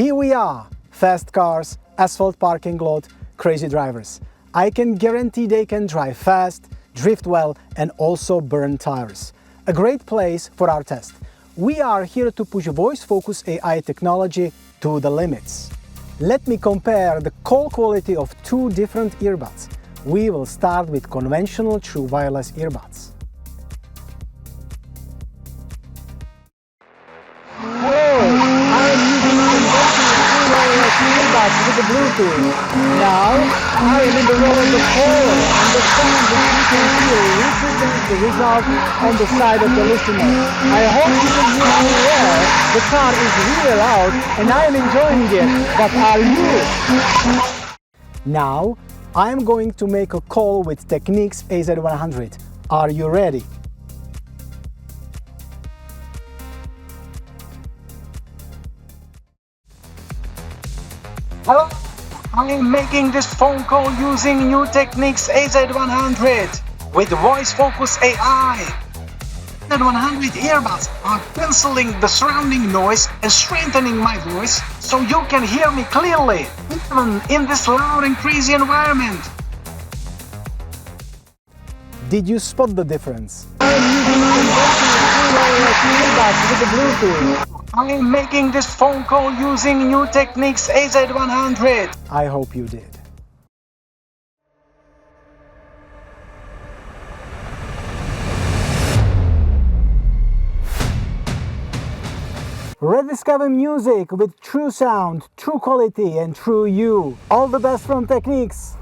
Here we are, fast cars, asphalt parking lot, crazy drivers. I can guarantee they can drive fast, drift well and also burn tires. A great place for our test. We are here to push voice focus AI technology to the limits. Let me compare the call quality of two different earbuds. We will start with conventional true wireless earbuds. With the Bluetooth. Now I am in the role of the caller, and the sound that you can hear represents the result on the side of the listener. I hope you can hear me well. The car is really loud and I am enjoying it, but are you? Now I am going to make a call with Technics AZ100. Are you ready? Hello, I am making this phone call using new Technics AZ100 with voice focus AI. AZ100 earbuds are cancelling the surrounding noise and strengthening my voice so you can hear me clearly, even in this loud and crazy environment. Did you spot the difference? I am using earbuds with the Bluetooth. I am making this phone call using new Technics AZ100. I hope you did. Rediscover music with true sound, true quality and true you. All the best from Technics.